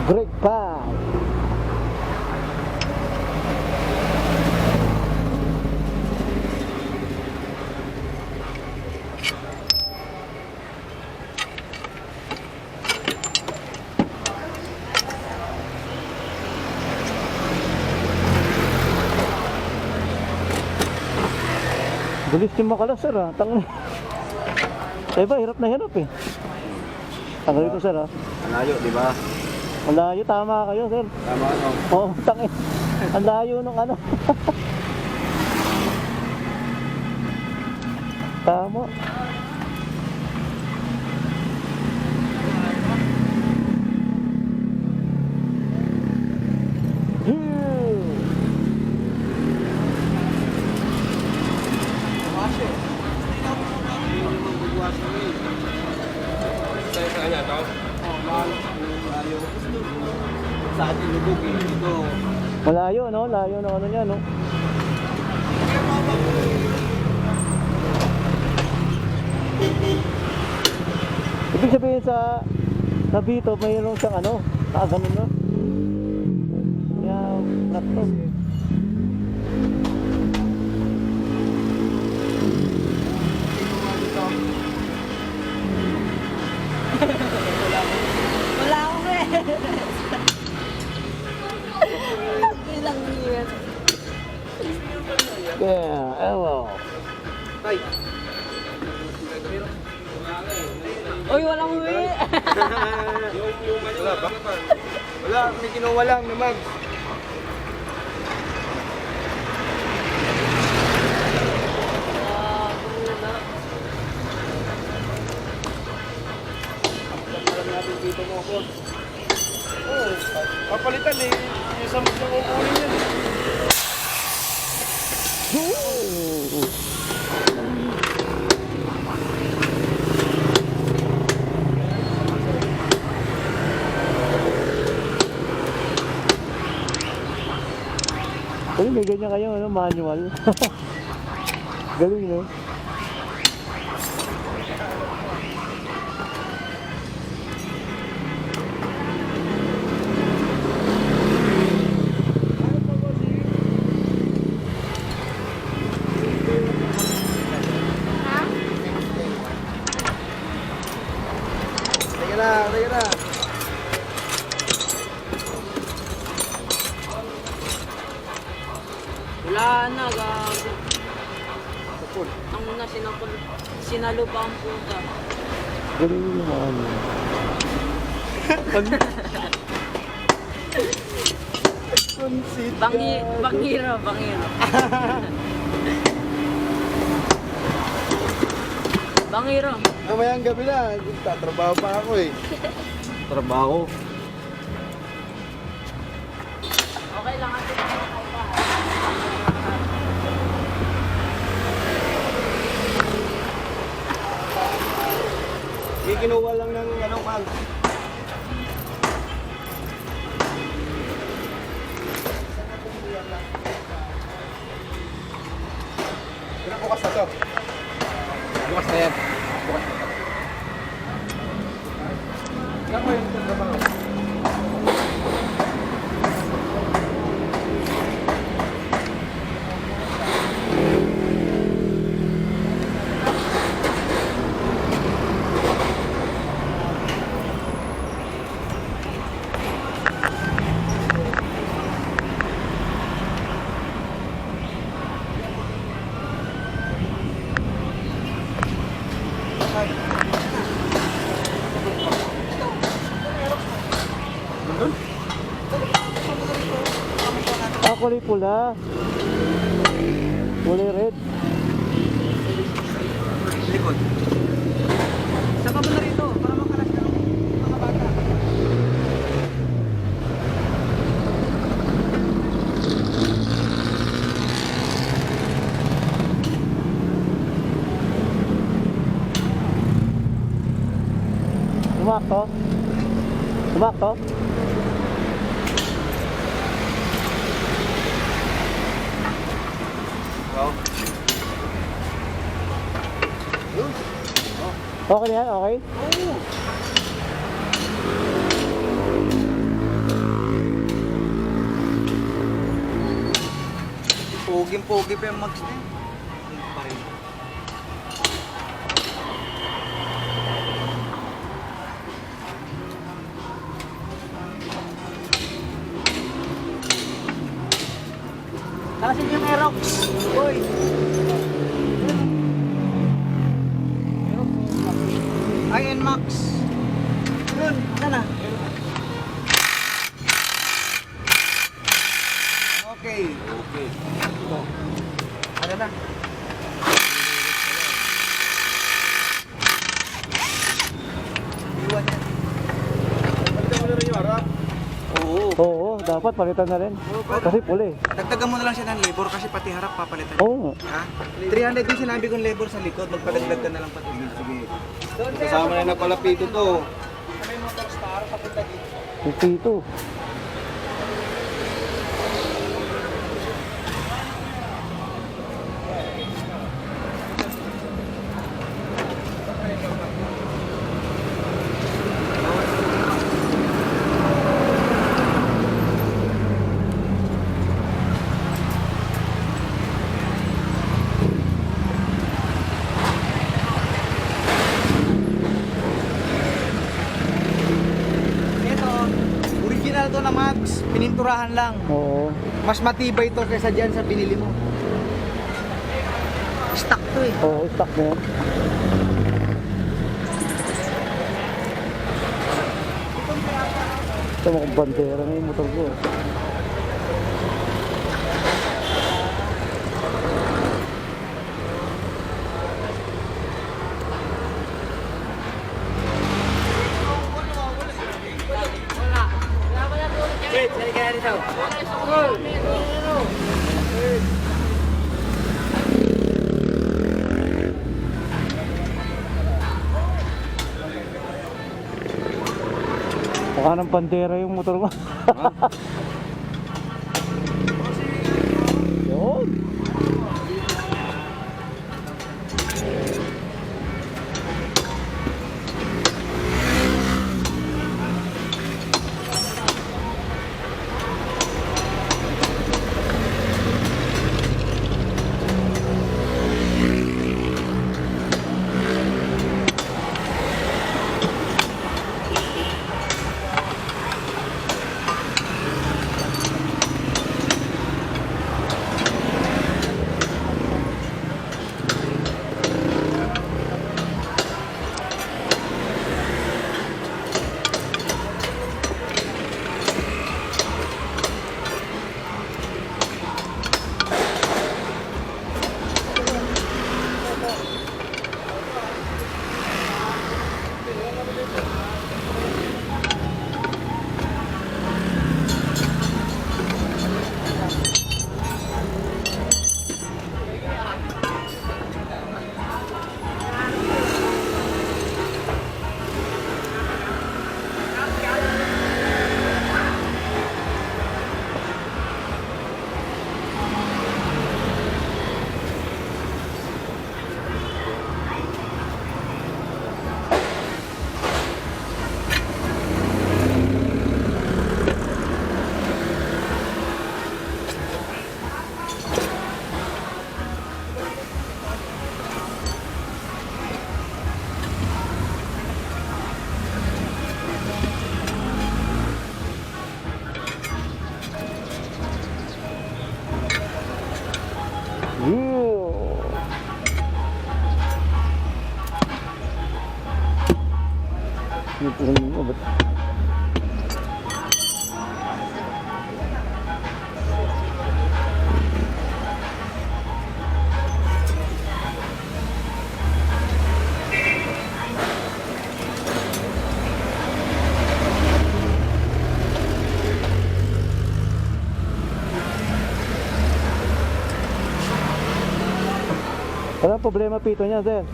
Great pie. Bilis yung makalas, sir, ha? Tangin. Diba, hirap na hirap, eh. Tangin ito, sir, ha? Ang layo, di ba? Ang layo, tama kayo, sir. Tama, ano? Oo, tangin. Ang layo nung ano. Tama. Sa atin lubog eh. Ito. Malayo, no? Layo ng ano niya, no? Ibig sabihin sa Bito, mayroon siyang ano, nakaganon, no? Yeah, nakto. Wala akong ilang years. Yeah, hello. Tay. Uy, walang uwi. Wala ba? Wala, may kinuha lang naman. Alam natin dito mo ako. Oo, papalitan eh. Yung sa mga kukunin yan. Uy, may ganyan kayo, ano, manual. Galing, no? Teka na, teka na. Wala na, gago. Sapul. Ang na sinalo pa ang puta. Galing yung ano. Bangiro. Bangiro. Mamayang gabi na, tatrabaho pa ako eh. Trabaho? Okay lang ate. Kinuha lang ng ano, mag. Pero bukas na to. Bukas na yan. Bukas na to. Kaya mo yung trabaho. Ah, kulay pula. Kulay red. Likod. Saka mo na rito, para makalas ng mga bata. Tumakto. Tumakto. Wow. Okay na yan, okay? pogi pa yung mags na yun. Pa rin. Tasin yung Aerox. Uy. Ay, NMAX. Yun, sana. Okay. Okay. Ano na? Iwan yan. Palitan mo na rin yung harap. Oo. Oo, dapat palitan na rin. Kasi puli. Dagdagan mo na lang siya ng labor kasi pati harap papalitan. Oo. Ha? 300 din sinabi kong labor sa likod. Magpadagdag ka na lang pati. Sige. Kasama na na pala pito to. May motor star papunta dito. 52. Ito, original to na Max. Pininturahan lang. Oo. Mas matibay to kaysa dyan sa binili mo. Stock to eh. Oo, stock na yan. Ito mga bandera na yung motor ko. Wait, sali ka na rin daw. Mukha ng bandera yung motor ko. Yun. Wala problema pito niya, sir.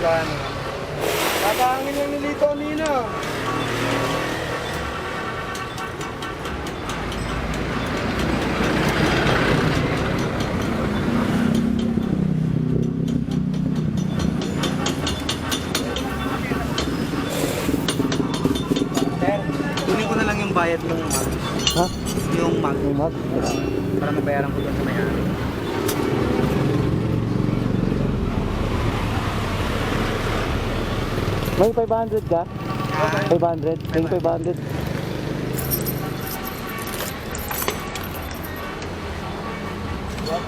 Wala na. Kakahangin lang nilito kanina. Sir, kunin ko na lang yung bayad ng mag. Ha? Yung mag. May mag? Para mabayaran ko doon sa may-ari. May 500 ka? 500? May 500?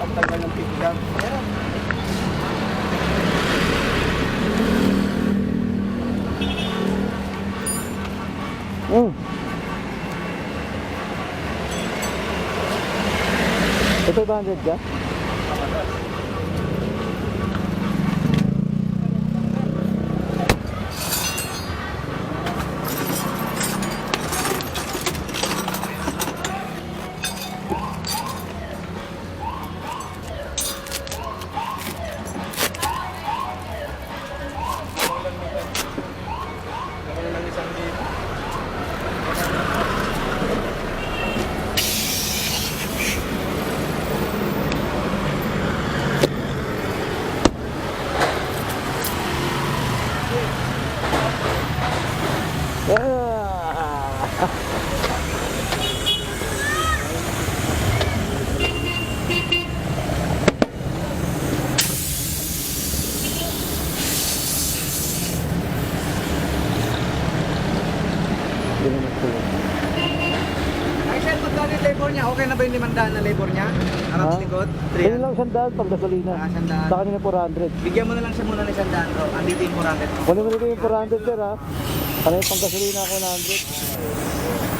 Ang tagal ng piglang. Hmm. May 500 ka? Nakuha lang isang libo. Ah! Hindi na magtulog. Ay, sir, magkano yung labor niya? Okay na ba yung 500 na labor niya? Harap Ha? likod? Ganyan lang 100 pag gasolina. Ah, 100. Sa kanina 400. Bigyan mo na lang siya muna ng 100 bro. Andito yung 400 mo. Kunin mo nito yung 400 sir ha. Kanina pang gasolina ako 100.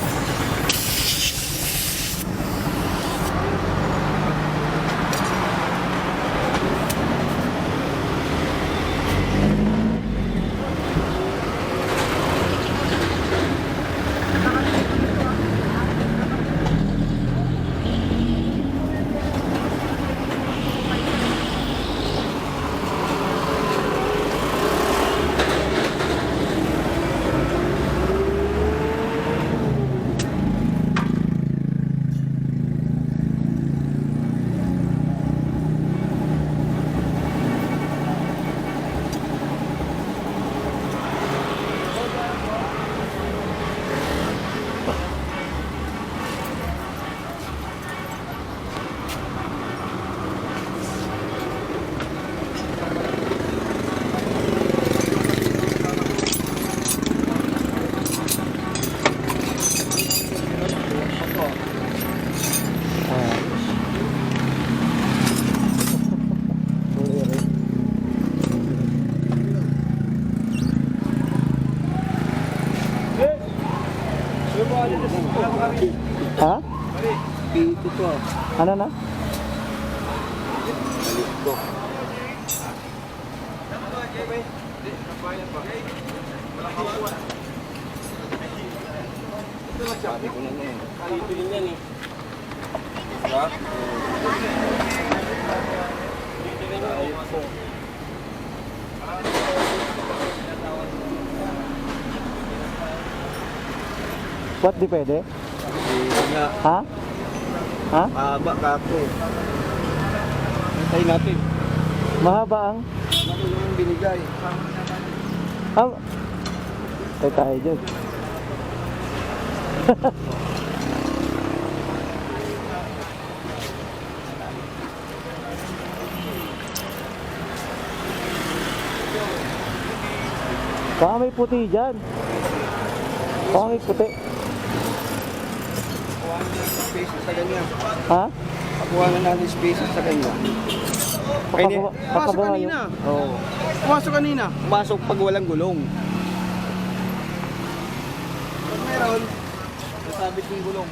Ha? Dito to. Ano na? Balik ko. Sabi ko na nun. Dito din yan eh. Diba? Dito din yan. What, di pwede? Nga. Ha? Ha? Mahaba ka ako. Hintayin natin. Mahaba ang... Ano yung binigay? Ah, tayo dyan. Baka may puti dyan. Baka may puti. Kuha na natin space sa ganyan. Ha? Kuha na natin space sa ganyan. Papagawa, Pumasok papagawa kanina. yung... Oo. Pumasok kanina. Pumasok pag walang gulong. Pag meron, nasabit yung gulong.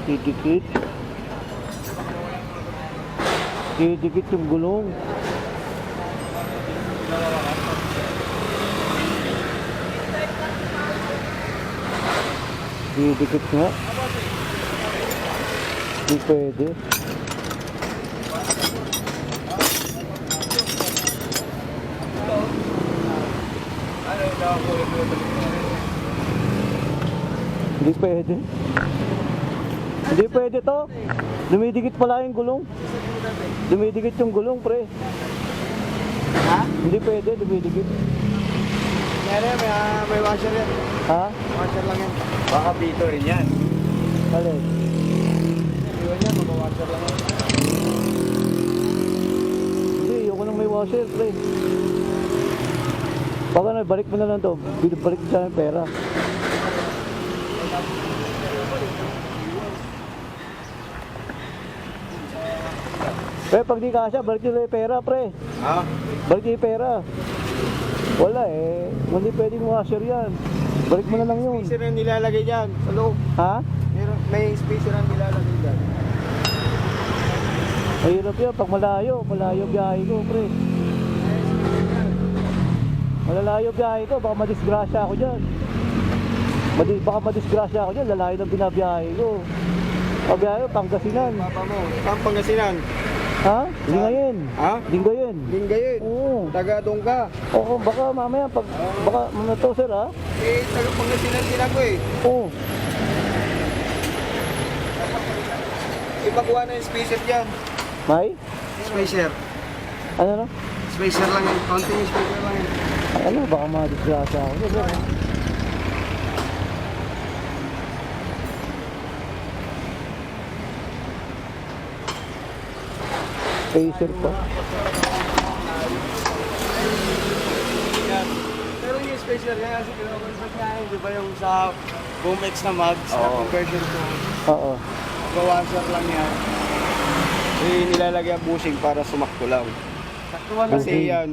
Didikit. Didikit yung gulong. Didikit nga. Hindi pwede. Hindi pwede. Hindi pwede to. Dumidikit pala yung gulong. Dumidikit yung gulong, pre. Ha? Hindi pwede, dumidikit. Meron, may washer yan. Ha? Washer lang yan. Baka dito rin yan. Alin? Iwan yan, mag-washer lang yan. Hindi, ayoko nang may washer, pre. Baka na, balik mo na lang to. Balik mo sa akin pera. Pre, pag di kasya, balik nyo lang yung pera, pre. Ha? Balik nyo yung pera. Wala eh. Hindi pwedeng washer yan. Balik mo na lang yun. Spacer na nilalagay dyan sa loob. Ha? May spacer na nilalagay dyan. Mahirap yan. Pag malayo, malayo biyahe ko, pre. Malalayo biyahe ko, baka madisgrasya ako dyan. Baka madisgrasya ako dyan, lalayo ng binabiyahe ko. Pabiyahe ko, Pangasinan. Papa mo, saan Pangasinan? Ha? Lingayen. Ha? Lingayen. Lingayen. Oo. Taga doon ka. Oo, baka mamaya, baka to, sir, ha? Eh, taga Pangasinan din ako eh. Oo. Ipakuha na yung spacer dyan. May? Spacer. Ano no? Spacer lang yan. Counting spacer lang yan. Ay, ano, baka madisgrasya ako. Sir, ha? Pacer pa. Pero yung spacer kaya kasi kinakonsult nga yun, di ba yung sa Boom X na mags, na Oo. conversion to Oo. washer lang yan. Eh, nilalagay ang bushing para sumakto lang. Bushing. Kasi yan,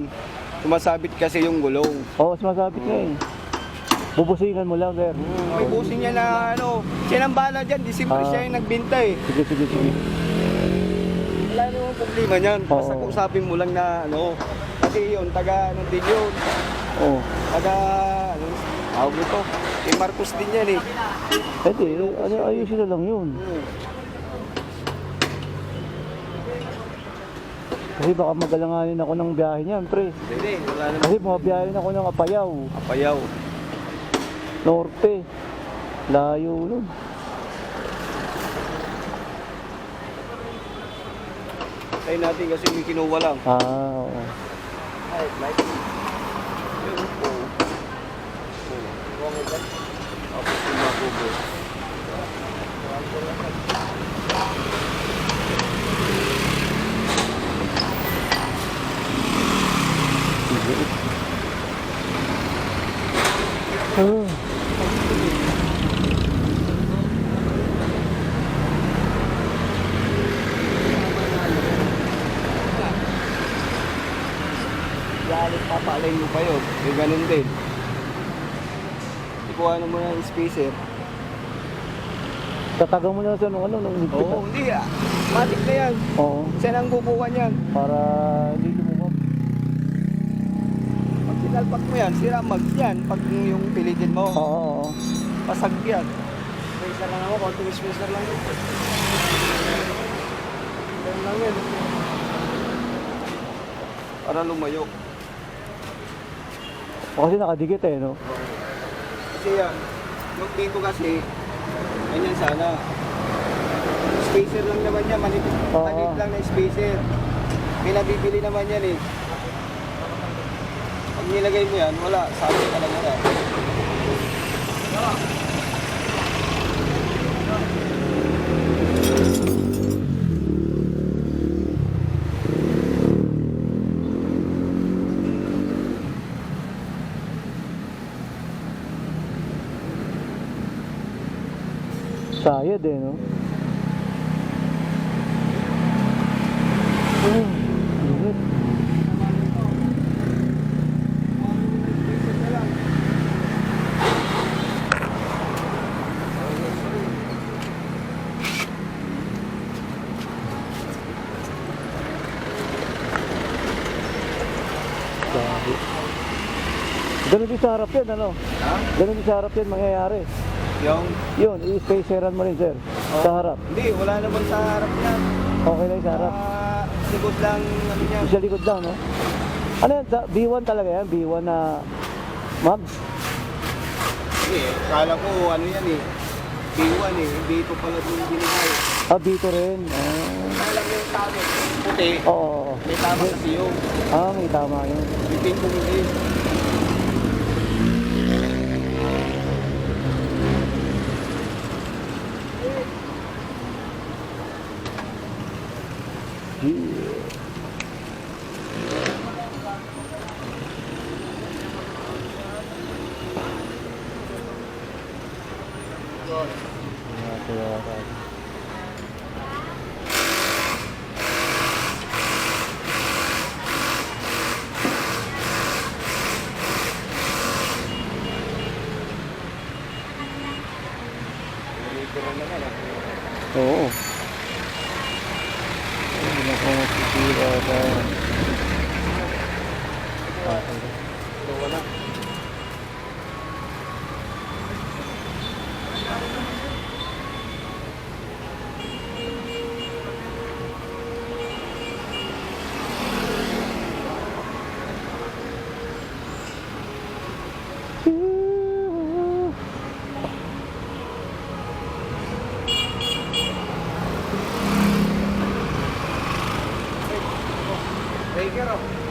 sumasabit kasi yung gulong. Oo, sumasabit nga eh. Bubusingan mo lang, sir. May bushing niya na ano, siya nang bala dyan, di siyempre siya yung nagbinta eh. Sige, sige, sige. Wala namang problema niyan, basta Oo. usapin mo lang na ano, kasi yun, taga ano din yun, Oo. taga ano, tawag ito, kay Marcos din yan eh. Pwede, ayusin na lang yun. Kasi baka magalanganin ako ng biyahe niyan, pre. Hindi, wala naman. Kasi bumabiyahe ako ng Apayao, Apayaw. Norte. Layo nun. Tayo natin kasi may kinuha lang. Oo. Light. Yun, oo. Tapos yung makubo. Oh. Galit papalain mo pa yun. Yung ganun din. Ikuha na mo na yung spacer. Tatagang mo na sa nung ano, nung higpit. Oo, hindi ah. Matik na yan. Oo. Siya nang kukuha niyan. Para hindi lumubog. Pag sinalpak mo yan, sira mag yan. Pag yung pilitin mo, Oo, oo. pasag yan. Spacer lang ako, konting spacer lang yun. Ganun lang yun. Para lumayo. O kasi nakadikit eh, no? Kasi yan, yung dito kasi, ganyan sana. Spacer lang naman yan, maliit Oo. lang na spacer. May nabibili naman yan eh. Pag nilagay mo yan, wala, sabi ka lang yan. Sayad eh, no? Init. Ganun din sa harap yan, ano? Ha? Ganun din sa harap yan mangyayari. Yung, Yun, i-spaceran mo rin, sir. Sa harap. hindi, wala naman sa harap niya. Okay lang yung sa harap. Likod lang, ano niya. Sa likod lang, no? Ano yan? B1 talaga yan? B1 na mags? Hindi, kala ko ano yan eh. B1 eh, B2 pala yung binigay. Ah, B2 rin. Kala ko yung tama, puti. Oo. May tama kasi yung, May tama yun. yung pin ko hindi. Oo. Hindi na ko masisira sa... So wala. Breaker oh.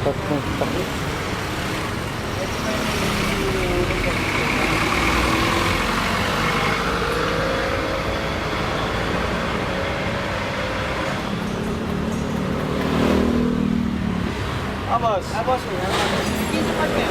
Tapos ng sakit. Amos. Tapos, dito pa niya.